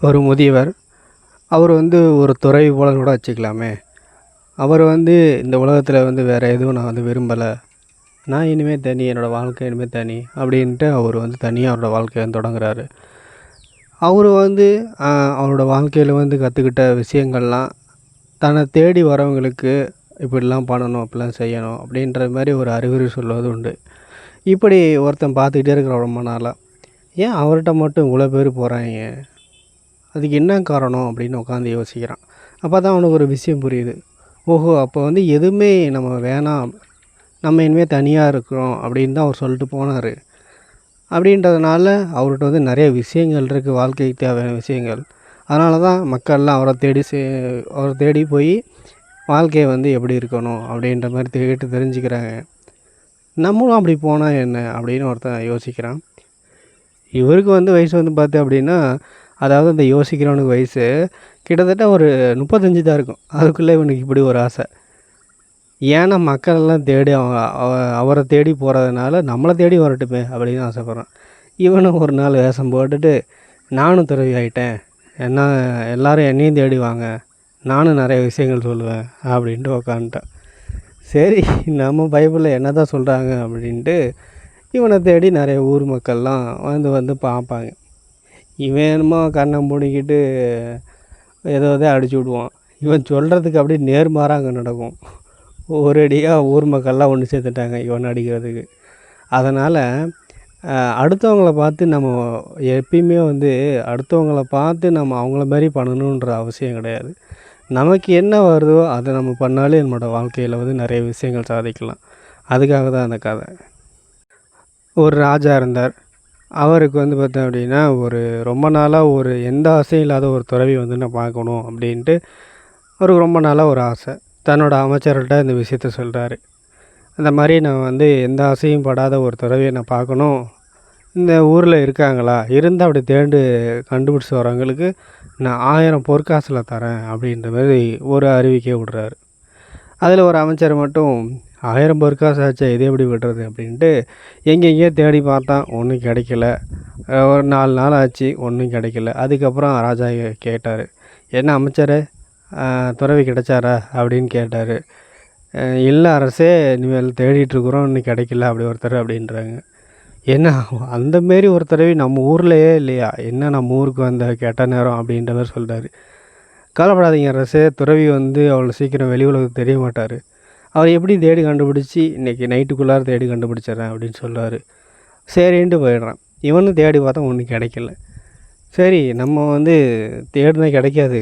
ஒரு முதியவர். அவர் ஒரு துறவி போலன்னு கூட வச்சுக்கலாமே. அவர் இந்த உலகத்தில வேறு எதுவும் நான் விரும்பல. நான் இனிமே தனி, என்னோடய வாழ்க்கை இனிமே தனி அப்படின்ட்டு அவர் தனியா அவரோட வாழ்க்கைய தொடங்குறாரு. அவரு அவரோட வாழ்க்கையில கத்துக்கிட்ட விஷயங்கள்லாம் தன்னை தேடி வரவங்களுக்கு இப்படிலாம் பண்ணணும், அப்படிலாம் செய்யணும் அப்படின்ற மாரி ஒரு அறிவுரை சொல்வது உண்டு. இப்படி ஒருத்தன் பார்த்துக்கிட்டே இருக்கிறான் ரொம்ப நாளா. ஏன் அவர்ட்ட மட்டும் இவ்வளோ பேர் போறாய்ங்க? அதுக்கு என்ன காரணம் அப்படின்னு உட்காந்து யோசிக்கிறான். அப்போ தான் அவனுக்கு ஒரு விஷயம் புரியுது. ஓஹோ! அப்போ எதுவுமே நம்ம வேணாம், நம்ம இனிமேல் தனியாக இருக்கிறோம் அப்படின்னு தான் அவர் சொல்லிட்டு போனார். அப்படின்றதுனால அவர்கிட்ட நிறைய விஷயங்கள் இருக்குது, வாழ்க்கைக்கு தேவையான விஷயங்கள். அதனால தான் மக்கள்லாம் அவரை தேடி போய் வாழ்க்கையை எப்படி இருக்கணும் அப்படின்ற மாதிரி கேட்டு தெரிஞ்சுக்கிறாங்க. நம்மளும் அப்படி போனால் என்ன அப்படின்னு ஒருத்தன் யோசிக்கிறான். இவருக்கு வயசு பார்த்தேன் அப்படின்னா, அதாவது அந்த யோசிக்கிறவனுக்கு வயசு கிட்டத்தட்ட ஒரு 35 தான் இருக்கும். அதுக்குள்ளே இவனுக்கு இப்படி ஒரு ஆசை. ஏன்னா மக்கள் எல்லாம் தேடி அவரை தேடி போகிறதுனால நம்மளை தேடி வரட்டுமே அப்படின்னு ஆசைப்பட்றான். இவனும் ஒரு நாள் வேஷம் போட்டுட்டு, நானும் துறவி ஆகிட்டேன், என்ன எல்லோரும் என்னையும் தேடி வாங்க, நானும் நிறைய விஷயங்கள் சொல்லுவேன் அப்படின்ட்டு உக்காந்துட்டான். சரி, நம்ம பைபிளில் என்ன தான் சொல்கிறாங்க அப்படின்ட்டு இவனை தேடி நிறைய ஊர் மக்கள்லாம் வந்து பார்ப்பாங்க. இவன் என்னமோ கண்ணை மூடிக்கிட்டு ஏதோ அடிச்சு விடுவான். இவன் சொல்கிறதுக்கு அப்படியே நேர்மாறாக அங்கே நடக்கும். ஒரேடியாக ஊர் மக்கள்லாம் ஒன்று சேர்த்துட்டாங்க இவன் அடிக்கிறதுக்கு. அதனால் அடுத்தவங்கள பார்த்து நம்ம எப்பயுமே அடுத்தவங்கள பார்த்து நம்ம அவங்கள மாதிரி பண்ணணுன்ற அவசியம் கிடையாது. நமக்கு என்ன வருதோ அதை நம்ம பண்ணாலே நம்மளோட வாழ்க்கையில் நிறைய விஷயங்கள் சாதிக்கலாம். அதுக்காக தான் அந்த கதை. ஒரு ராஜா இருந்தார். அவருக்கு பார்த்தேன் அப்படின்னா, ரொம்ப நாளாக எந்த ஆசையும் இல்லாத ஒரு துறவி நான் பார்க்கணும் அப்படின்ட்டு அவருக்கு ரொம்ப நாளாக ஒரு ஆசை. தன்னோட அமைச்சர்கிட்ட இந்த விஷயத்த சொல்கிறாரு. அந்த மாதிரி நான் எந்த ஆசையும் படாத ஒரு துறவியை நான் பார்க்கணும். இந்த ஊரில் இருக்காங்களா? இருந்தால் அப்படி கண்டுபிடிச்சி வரவங்களுக்கு நான் 1000 பொற்காசில் தரேன் அப்படின்ற மாதிரி ஒரு அறிவிக்கை விடுறாரு. அதில் ஒரு அமைச்சர் மட்டும் 1000 பொற்காசு ஆச்சே, இது எப்படி விடுறது அப்படின்ட்டு எங்கெங்கேயோ தேடி பார்த்தான், ஒன்றும் கிடைக்கல. ஒரு 4 நாள் ஆச்சு, ஒன்றும் கிடைக்கல. அதுக்கப்புறம் ராஜா கேட்டார், என்ன அமைச்சரே, துறவி கிடைச்சாரா அப்படின்னு கேட்டார். இல்லை அரசே, இனிமேல் தேடிட்டுருக்குறோம், இன்னும் கிடைக்கல அப்படி ஒருத்தர் அப்படின்றாங்க. என்ன அந்தமாரி ஒரு துறவி நம்ம ஊர்லேயே இல்லையா? என்ன நம்ம ஊருக்கு வந்த கெட்ட நேரம் அப்படின்ற மாதிரி சொல்கிறாரு. கவலைப்படாதீங்க அரசே, துறவி அவ்வளோ சீக்கிரம் வெளி உலகத்துக்கு தெரிய மாட்டார். அவர் எப்படி தேடி கண்டுபிடிச்சி இன்றைக்கி நைட்டுக்குள்ளார தேடி கண்டுபிடிச்சிட்றேன் அப்படின்னு சொல்லுவார். சரின்ட்டு போயிடுறான். இவனும் தேடி பார்த்தா ஒன்றும் கிடைக்கல. சரி, நம்ம தேடினா கிடைக்காது,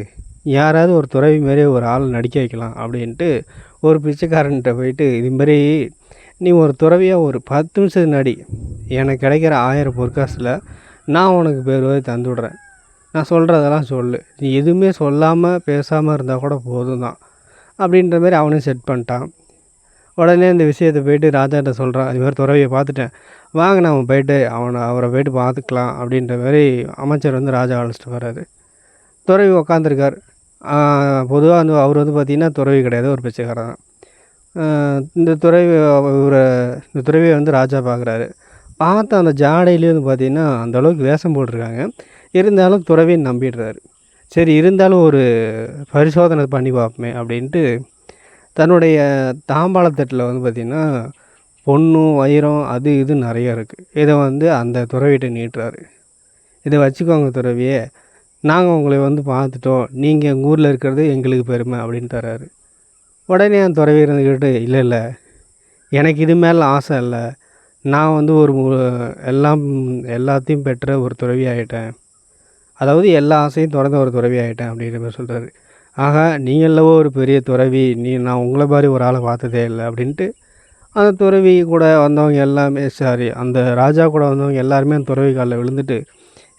யாராவது ஒரு துறவி மாரி ஒரு ஆள் நடிக்க வைக்கலாம் அப்படின்ட்டு ஒரு பிச்சைக்காரன்கிட்ட போயிட்டு, இதுமாரி நீ ஒரு துறவியாக ஒரு 10 நிமிஷம் நடி, எனக்கு கிடைக்கிற 1000 பொற்காசில் நான் உனக்கு பேருவாய் தந்துவிட்றேன், நான் சொல்கிறதெல்லாம் சொல்லு, நீ எதுவுமே சொல்லாமல் பேசாமல் இருந்தால் கூட போதும் தான் அப்படின்ற மாதிரி அவனையும் செட் பண்ணிட்டான். உடனே இந்த விஷயத்தை போயிட்டு ராஜாட்ட சொல்கிறான், இது மாதிரி துறவியை பார்த்துட்டேன், வாங்க நம்ம போயிட்டு அவரை போயிட்டு பார்த்துக்கலாம் அப்படின்ற மாதிரி அமைச்சர் ராஜா அழைச்சிட்டு வர்றாரு. துறவி உக்காந்துருக்கார். பொதுவாக அவர் பார்த்திங்கன்னா துறவி கிடையாது, ஒரு பிச்சைக்காரன் தான். இந்த துறவியை ராஜா பார்க்குறாரு. பார்த்து அந்த ஜாடையிலே பார்த்திங்கன்னா அந்தளவுக்கு வேஷம் போட்டிருக்காங்க. இருந்தாலும் துறவின்னு நம்பிடுறாரு. சரி, இருந்தாலும் ஒரு பரிசோதனை பண்ணி பார்ப்போமே அப்படின்ட்டு தன்னுடைய தாம்பாளத்தட்டில் பார்த்திங்கன்னா பொன்னும் வைரம் அது இது நிறைய இருக்குது. இதை அந்த துறவிகிட்ட நீட்டுறாரு. இதை வச்சுக்கோங்க துறவியே, நாங்கள் உங்களை பார்த்துட்டோம், நீங்கள் எங்கள் ஊரில் இருக்கிறது எங்களுக்கு பெருமை அப்படின்னு தர்றாரு. உடனே அந்த துறவி இருந்துக்கிட்டு, இல்லை இல்லை, எனக்கு இது மேலே ஆசை இல்லை, நான் ஒரு எல்லாத்தையும் பெற்ற ஒரு துறவி ஆகிட்டேன், அதாவது எல்லா ஆசையும் திறந்த ஒரு துறவி ஆகிட்டேன் அப்படின்ற மாதிரி சொல்கிறாரு. ஆக நீங்களவோ ஒரு பெரிய துறவி, நான் உங்களை மாதிரி ஒரு ஆளை பார்த்ததே இல்லை அப்படின்ட்டு அந்த துறவி கூட வந்தவங்க எல்லாமே, அந்த ராஜா கூட வந்தவங்க எல்லாருமே அந்த துறவி காலில் விழுந்துட்டு,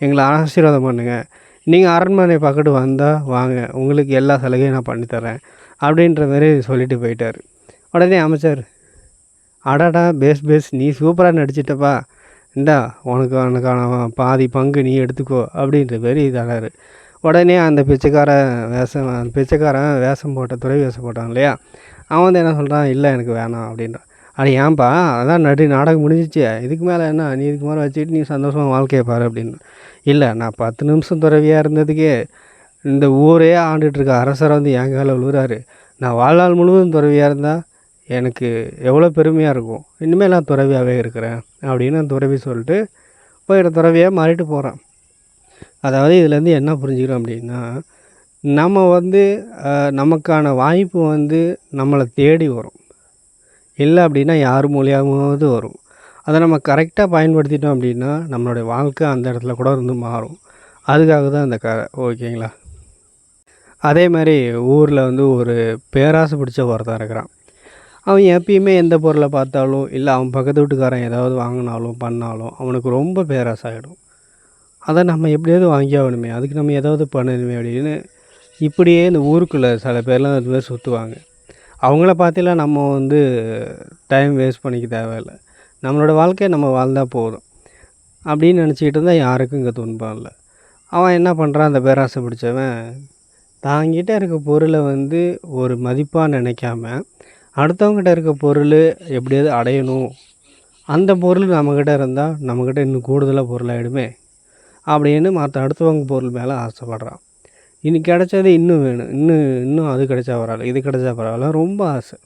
எங்களை ஆசீர்வாதம் பண்ணுங்கள், நீங்கள் அரண்மனை பக்கத்து வந்தால் வாங்க, உங்களுக்கு எல்லா சலுகையும் நான் பண்ணித்தரேன் அப்படின்ற மாதிரி சொல்லிட்டு போயிட்டார். உடனே அமைச்சர், அடாடா பேஸ் நீ சூப்பராக நடிச்சிட்டப்பா, இந்தா உனக்கான பாதி பங்கு நீ எடுத்துக்கோ அப்படின்ற மாரி தராரு. உடனே அந்த பிச்சைக்காரன் வேஷம் போட்ட துறவி வேஷம் போட்டான் இல்லையா, அவன் என்ன சொல்கிறான், இல்லை எனக்கு வேணாம் அப்படின்றான். அட ஏன்பா அதான் நாடகம் முடிஞ்சிச்சு, இதுக்கு மேலே என்ன, நீ இதுக்கு மேலே வச்சுக்கிட்டு நீ சந்தோஷமாக வாழ்க்கையை பாரு அப்படின்னு. இல்லை, நான் 10 நிமிஷம் துறவியாக இருந்ததுக்கே இந்த ஊரே ஆண்டுட்டு இருக்க அரசரை வந்து என் காலில் விழுகிறாரு. நான் வாழ்நாள் முழுவதும் துறவியாக இருந்தால் எனக்கு எவ்வளோ பெருமையாக இருக்கும். இனிமேல் நான் துறவியாகவே இருக்கிறேன் அப்படின்னு அந்த துறவி சொல்லிட்டு போயிட துறவியாக மாறிட்டு போகிறான். அதாவது இதுலேருந்து என்ன புரிஞ்சுக்கிறோம் அப்படின்னா, நம்ம வந்து நமக்கான வாய்ப்பு வந்து நம்மளை தேடி வரும். இல்லை அப்படின்னா யார் மூலியமாவது வரும். அதை நம்ம கரெக்டாக பயன்படுத்திட்டோம் அப்படின்னா நம்மளுடைய வாழ்க்கை அந்த இடத்துல கூட இருந்து மாறும். அதுக்காக தான் இந்த கதை. ஓகேங்களா? அதே மாதிரி ஊரில் வந்து ஒரு பேராசை பிடிச்ச ஒருத்தன் இருக்கிறான். அவன் எப்பயுமே எந்த பொருளை பார்த்தாலும், இல்லை அவன் பக்கத்து வீட்டுக்காரன் ஏதாவது வாங்கினாலும் பண்ணாலும் அவனுக்கு ரொம்ப பேராசை ஆகிடும். அதை நம்ம எப்படியாவது வாங்கி ஆகணுமே, அதுக்கு நம்ம ஏதாவது பண்ணணுமே அப்படின்னு இப்படியே இந்த ஊருக்குள்ளே சில பேர்லாம் இது மாதிரி சுற்றுவாங்க. அவங்கள பார்த்திலாம் நம்ம வந்து டைம் வேஸ்ட் பண்ணிக்க தேவையில்லை. நம்மளோட வாழ்க்கையை நம்ம வாழ்ந்தால் போதும் அப்படின்னு நினச்சிக்கிட்டு இருந்தால் யாருக்கும் இங்கே துன்பம் இல்லை. அவன் என்ன பண்ணுறான், அந்த பேராசை பிடிச்சவன் தாங்கிட்ட இருக்க பொருளை வந்து ஒரு மதிப்பாக நினைக்காம அடுத்தவங்ககிட்ட இருக்க பொருள் எப்படியாவது அடையணும், அந்த பொருள் நம்மக்கிட்ட இருந்தால் நம்மக்கிட்ட இன்னும் கூடுதலாக பொருளாகிடுமே அப்படின்னு அடுத்தவங்க பொருள் மேலே ஆசைப்படுறான். இன்னைக்கு கிடைச்சது இன்னும் வேணும், இன்னும் அது கிடைச்சா பரவாயில்ல, இது கிடைச்சா பரவாயில்ல, ரொம்ப ஆசை.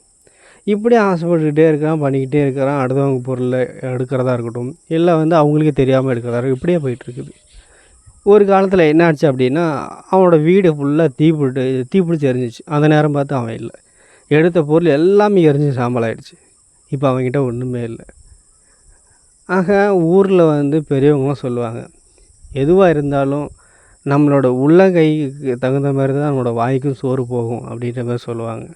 இப்படி ஆசைப்பட்டுக்கிட்டே இருக்கிறான், பண்ணிக்கிட்டே இருக்கிறான். அடுத்தவங்க பொருளை எடுக்கிறதா இருக்கட்டும், இல்லை வந்து அவங்களுக்கே தெரியாமல் எடுக்கிறதா இருக்கட்டும், இப்படியே போயிட்டுருக்குது. ஒரு காலத்தில் என்ன ஆச்சு அப்படின்னா, அவனோட வீடு ஃபுல்லாக தீப்பிடிச்சு எரிஞ்சிச்சு. அந்த நேரம் பார்த்து அவன் இல்லை. எடுத்த பொருள் எல்லாமே எரிஞ்சு சாம்பலாயிடுச்சு. இப்போ அவன்கிட்ட ஒன்றுமே இல்லை. ஆக ஊரில் வந்து பெரியவங்களாம் சொல்லுவாங்க, எதுவாக இருந்தாலும் நம்மளோட உள்ளங்கைக்கு தகுந்த மாதிரி தான் நம்மளோட வாய்க்கும் சோறு போகும் அப்படின்ற மாதிரி சொல்லுவாங்க.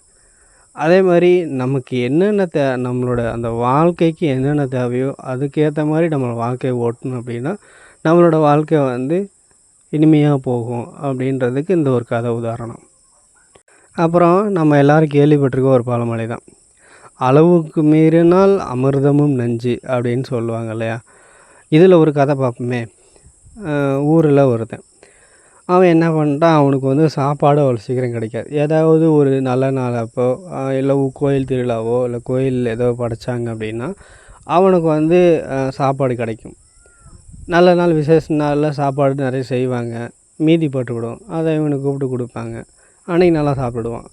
அதே மாதிரி நமக்கு என்னென்ன நம்மளோட அந்த வாழ்க்கைக்கு என்னென்ன தேவையோ அதுக்கேற்ற மாதிரி நம்ம வாழ்க்கையை ஓட்டணும் அப்படின்னா நம்மளோட வாழ்க்கை வந்து இனிமையாக போகும் அப்படின்றதுக்கு இந்த ஒரு கதை உதாரணம். அப்புறம் நம்ம எல்லோரும் கேள்விப்பட்டிருக்க ஒரு பழமொழி தான், அளவுக்கு மீறினால் அமிர்தமும் நஞ்சு அப்படின்னு சொல்லுவாங்க இல்லையா? இதில் ஒரு கதை பார்ப்போமே. ஊரில் ஒருத்தன், அவன் என்ன பண்ணிட்டான், அவனுக்கு வந்து சாப்பாடு அவ்வளோ சீக்கிரம் கிடைக்காது. ஏதாவது ஒரு நல்ல நாள் அப்போ இல்லை கோயில் திருவிழாவோ இல்லை கோயில் ஏதோ படைச்சாங்க அப்படின்னா அவனுக்கு வந்து சாப்பாடு கிடைக்கும். நல்ல நாள் விசேஷ நாளில் சாப்பாடு நிறைய செய்வாங்க, மீதி போட்டுவிடும், அதை இவனுக்கு கூப்பிட்டு கொடுப்பாங்க. அன்றைக்கி நல்லா சாப்பிடுவான்.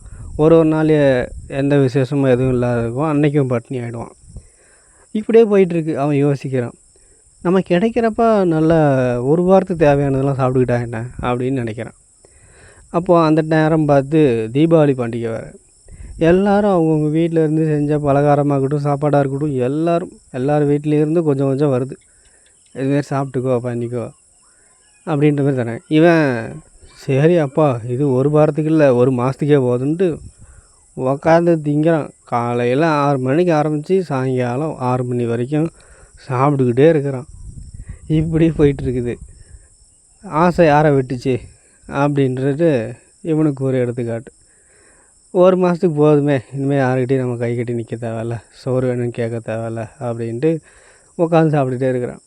ஒரு நாள் எந்த விசேஷமும் எதுவும் இல்லாத இருக்கும், அன்றைக்கும் பட்டினி ஆகிடுவான். இப்படியே போயிட்டுருக்கு. அவன் யோசிக்கிறான், நம்ம கிடைக்கிறப்ப நல்லா ஒரு வாரத்துக்கு தேவையானதெல்லாம் சாப்பிட்டுக்கிட்டா என்ன அப்படின்னு நினைக்கிறான். அப்போது அந்த நேரம் பார்த்து தீபாவளி பண்டிகை வேறு. எல்லோரும் அவங்கவுங்க வீட்டில் இருந்து செஞ்ச பலகாரமாக இருக்கட்டும், சாப்பாடாக இருக்கட்டும், எல்லார் வீட்லேருந்து கொஞ்சம் கொஞ்சம் வருது. இதுமாரி சாப்பிட்டுக்கோ பண்ணிக்கோ அப்படின்ற மாதிரி தானே. இவன் சரி அப்பா இது ஒரு வாரத்துக்கு இல்லை ஒரு மாதத்துக்கே போகுதுன்ட்டு உக்காந்து திங்கிறான். காலையில் 6 மணிக்கு ஆரம்பித்து சாயங்காலம் 6 மணி வரைக்கும் சாப்பிட்டுக்கிட்டே இருக்கிறான். இப்படி போயிட்டுருக்குது. ஆசை யாரை விட்டுச்சு அப்படின்றது இவனுக்கு ஒரு எடுத்துக்காட்டு. ஒரு மாதத்துக்கு போதுமே, இனிமேல் யாருக்கிட்டையும் நம்ம கை கட்டி நிற்க தேவையில்ல, சோறு வேணும்னு கேட்க தேவையில்ல அப்படின்ட்டு உட்காந்து சாப்பிட்டுட்டே இருக்கிறான்.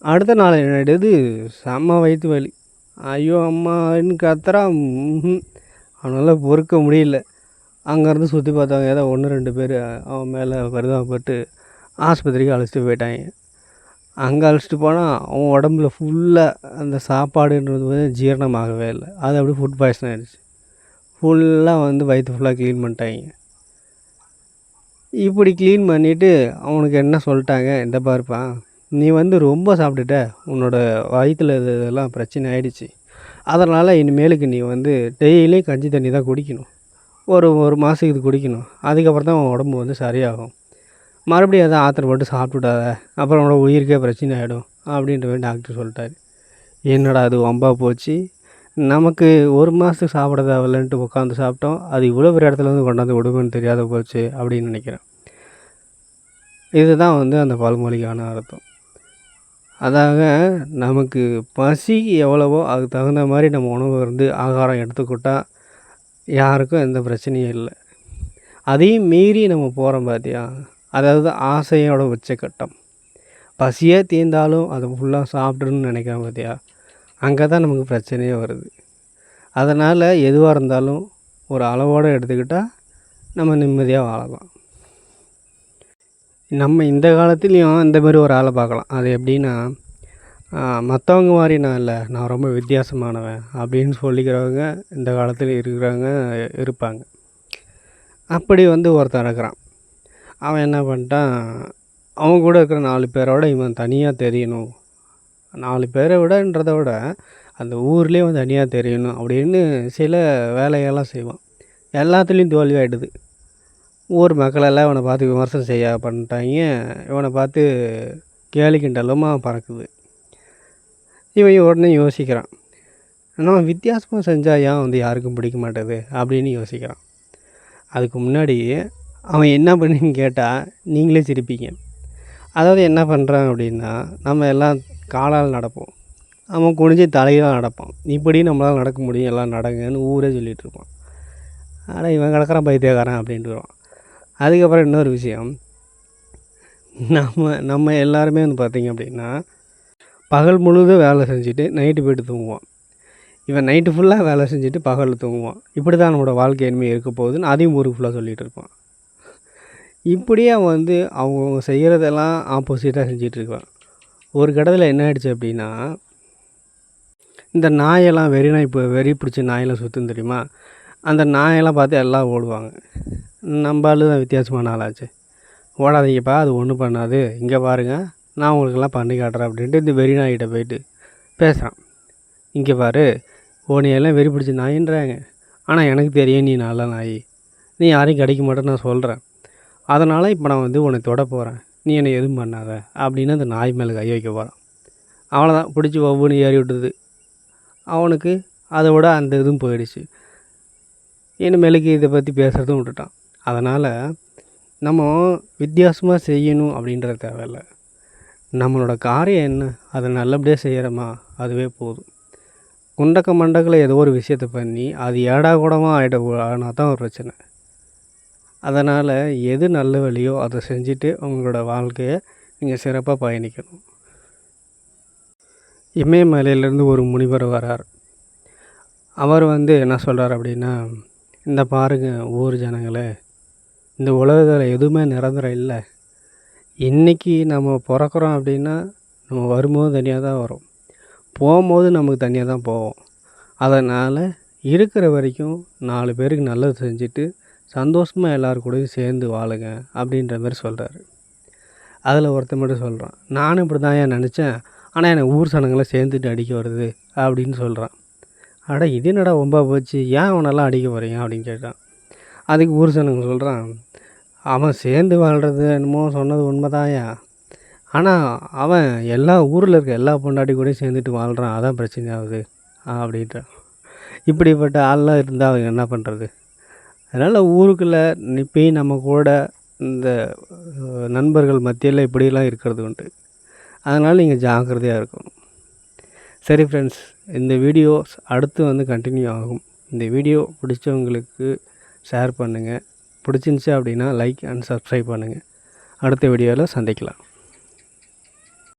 அடுத்த நாள் என்னது, செம்ம வயிற்று வலி. ஐயோ அம்மான்னு கத்துறான். அவனால் பொறுக்க முடியல. அங்கேருந்து சுற்றி பார்த்தாங்க, ஏதோ 1-2 பேர் அவன் மேலே பரிதாபப்பட்டு ஆஸ்பத்திரிக்கு அழைச்சிட்டு போயிட்டாங்க. அங்கே அழைச்சிட்டு போனால் அவன் உடம்புல ஃபுல்லாக அந்த சாப்பாடுன்றது வந்து ஜீரணமாகவே இல்லை. அது அப்படியே ஃபுட் பாய்சன் ஆகிடுச்சு. ஃபுல்லாக வந்து வயிற்று ஃபுல்லாக க்ளீன் பண்ணிட்டாங்க. இப்படி க்ளீன் பண்ணிவிட்டு அவனுக்கு என்ன சொல்லிட்டாங்க, இந்த பாருப்பா நீ வந்து ரொம்ப சாப்பிட்டுட்ட, உன்னோட வயிற்றில் இதெல்லாம் பிரச்சனை ஆகிடுச்சு. அதனால் இனிமேலுக்கு நீ வந்து டெய்லியும் கஞ்சி தண்ணி தான் குடிக்கணும். ஒரு மாதத்துக்கு இது குடிக்கணும். அதுக்கப்புறம் தான் உன் உடம்பு வந்து சரியாகும். மறுபடியும் எதாவது ஆத்திரப்பட்டு சாப்பிட்டுடாத, அப்புறம் உன்னோட உயிருக்கே பிரச்சனை ஆகிடும் அப்படின்ற மாதிரி டாக்டர் சொல்லிட்டாரு. என்னடா அது வம்பா போச்சு, நமக்கு ஒரு மாதத்துக்கு சாப்பிட தேவையில்லைன்ட்டு உட்காந்து சாப்பிட்டோம், அது இவ்வளோ பெரிய இடத்துல வந்து கொண்டாந்து விடுங்கன்னு தெரியாத போச்சு அப்படின்னு நினைக்கிறேன். இதுதான் வந்து அந்த பழமொழிக்கான அர்த்தம். அதாக நமக்கு பசி எவ்வளவோ அதுக்கு தகுந்த மாதிரி நம்ம உணவு வந்து ஆகாரம் எடுத்துக்கிட்டால் யாருக்கும் எந்த பிரச்சனையும் இல்லை. அதையும் மீறி நம்ம போகிறோம் பார்த்தியா, அதாவது ஆசையோட உச்சக்கட்டம். பசியே தீர்ந்தாலும் அதை ஃபுல்லாக சாப்பிடணும்னு நினைக்கிறோம் பார்த்தியா, அங்கே தான் நமக்கு பிரச்சனையே வருது. அதனால் எதுவாக இருந்தாலும் ஒரு அளவோடு எடுத்துக்கிட்டால் நம்ம நிம்மதியாக வாழலாம். நம்ம இந்த காலத்துலேயும் இந்த மாதிரி ஒரு ஆளை பார்க்கலாம். அது எப்படின்னா, மற்றவங்க மாதிரி நான் இல்லை, நான் ரொம்ப வித்தியாசமானவன் அப்படின்னு சொல்லிக்கிறவங்க இந்த காலத்தில் இருக்கிறவங்க இருப்பாங்க. அப்படி வந்து ஒருத்தன் இருக்கிறான். அவன் என்ன பண்ணிட்டான், அவன் கூட இருக்கிற 4 பேரோட இவன் தனியாக தெரியணும். 4 பேரை விட அந்த ஊர்லேயே வந்து தனியாக தெரியணும் அப்படின்னு சில வேலைகள்லாம் செய்வான். எல்லாத்துலேயும் தோல்வி ஆகிடுது. ஊர் மக்களெல்லாம் இவனை பார்த்து விமர்சனம் செய்ய பண்ணிட்டாங்க. இவனை பார்த்து கேலி கிண்டலுமா பறக்குது. இவன் உடனே யோசிக்கிறான், நம்ம வித்தியாசமாக செஞ்சால் ஏன் வந்து யாருக்கும் பிடிக்க மாட்டேது அப்படின்னு யோசிக்கிறான். அதுக்கு முன்னாடி அவன் என்ன பண்ணின்னு கேட்டால் நீங்களே சிரிப்பீங்க. அதாவது என்ன பண்ணுறான் அப்படின்னா, நம்ம எல்லாம் காலால் நடப்போம், அவன் குனிஞ்சு தலையாக நடப்பான். இப்படி நம்மளால் நடக்க முடியும், எல்லாம் நடங்கன்னு ஊரே சொல்லிகிட்ருப்பான். ஆனால் இவன் கிடக்குறான் பைத்தியக்காரன் அப்படின்ட்டுருவான். அதுக்கப்புறம் இன்னொரு விஷயம், நம்ம எல்லாருமே வந்து பார்த்திங்க அப்படின்னா பகல் முழுதும் வேலை செஞ்சுட்டு நைட்டு போய்ட்டு தூங்குவான். இவன் நைட்டு ஃபுல்லாக வேலை செஞ்சுட்டு பகலில் தூங்குவான். இப்படி தான் நம்மளோட வாழ்க்கை இனிமேல் இருக்க போகுதுன்னு அதையும் ஊருக்கு ஃபுல்லாக சொல்லிகிட்டு இருப்பான். இப்படியே அவன் வந்து அவங்க செய்கிறதெல்லாம் ஆப்போசிட்டாக செஞ்சிகிட்ருக்கான். ஒரு கட்டத்தில் என்ன ஆகிடுச்சு அப்படின்னா, இந்த நாயெல்லாம் வெறி பிடிச்ச நாயெல்லாம் சுற்றும் தெரியுமா, அந்த நாயெல்லாம் பார்த்து எல்லாம் ஓடுவாங்க. நம்ம ஆளு தான் வித்தியாசமான ஆளாச்சு, ஓடாதீங்கப்பா அது ஒன்றும் பண்ணாது, இங்கே பாருங்கள் நான் உங்களுக்கெல்லாம் பண்ணி காட்டுறேன் அப்படின்ட்டு இந்த வெறி நாய்கிட்ட போயிட்டு பேசுகிறான். இங்கே பாரு, உன்னையெல்லாம் வெறி பிடிச்ச நாயின்றாங்க, ஆனால் எனக்கு தெரியும் நீ நல்ல நாய், நீ யாரையும் கிடைக்க மாட்டேன்னு நான் சொல்கிறேன். அதனால் இப்போ நான் வந்து உன்னை தொட போகிறேன், நீ என்னை எதுவும் பண்ணாத அப்படின்னு அந்த நாய் மேலே கை வைக்க போகிறான். அவ்வளோதான், பிடிச்சி ஒவ்வொன்று ஏறி விட்டுது. அவனுக்கு அதை விட அந்த இதுவும் போயிடுச்சு. இனிமேலுக்கு இதை பற்றி பேசுகிறதும் விட்டுட்டான். அதனால் நம்ம வித்தியாசமாக செய்யணும் அப்படின்றது தேவையில்லை. நம்மளோட காரியம் என்ன, அதை நல்லபடியாக செய்கிறோமா அதுவே போதும். குண்டக்க மண்டக்கில் ஏதோ ஒரு விஷயத்தை பண்ணி அது ஏடா கூடமாக ஆனால் தான் ஒரு பிரச்சனை. அதனால் எது நல்ல வழியோ அதை செஞ்சுட்டு உங்களோட வாழ்க்கையை நீங்கள் சிறப்பாக பயணிக்கணும். இமயமலையிலேருந்து ஒரு முனிவர் வரார். அவர் வந்து என்ன சொல்கிறார் அப்படின்னா, இந்த பாருங்கள் ஊர் ஜனங்களே, இந்த உலகத்தில் எதுவுமே நிரந்தரம் இல்லை. இன்றைக்கி நம்ம பிறக்கிறோம் அப்படின்னா நம்ம வரும்போது தனியாக தான் வரும், போகும்போது நமக்கு தனியாக தான் போவோம். அதனால் இருக்கிற வரைக்கும் 4 பேருக்கு நல்லது செஞ்சுட்டு சந்தோஷமாக எல்லோரும் கூடயும் சேர்ந்து வாழுங்க அப்படின்ற மாதிரி சொல்கிறாரு. அதில் ஒருத்தன் மட்டும் சொல்கிறான், நானும் இப்படி தான் ஏன் நினச்சேன், ஆனால் எனக்கு ஊர் சனங்களை சேர்ந்துட்டு அடிக்க வருது அப்படின்னு சொல்கிறான். அட இது என்னடா ரொம்ப போச்சு, ஏன் அவனெல்லாம் அடிக்க போகிறீங்க அப்படின்னு கேட்டான். அதுக்கு ஊர் சனங்க சொல்கிறான், அவன் சேர்ந்து வாழ்கிறது என்னமோ சொன்னது உண்மைதான்யா, ஆனால் அவன் எல்லா ஊரில் இருக்க எல்லா பொண்டாட்டி கூடயும் சேர்ந்துட்டு வாழ்கிறான், அதான் பிரச்சனையாகுது அப்படின்றான். இப்படிப்பட்ட ஆள்லாம் இருந்தால் அவங்க என்ன பண்ணுறது? அதனால் ஊருக்குள்ளே இப்பயும் நம்ம கூட இந்த நண்பர்கள் மத்தியில் இப்படிலாம் இருக்கிறது உண்டு. அதனால் நீங்கள் ஜாக்கிரதையாக இருக்கணும். சரி ஃப்ரெண்ட்ஸ், இந்த வீடியோஸ் அடுத்து வந்து கண்டினியூ ஆகும். இந்த வீடியோ பிடிச்சவங்களுக்கு ஷேர் பண்ணுங்கள். பிடிச்சிருந்துச்சி அப்படின்னா லைக் அண்ட் சப்ஸ்கிரைப் பண்ணுங்கள். அடுத்த வீடியோவில் சந்திக்கலாம்.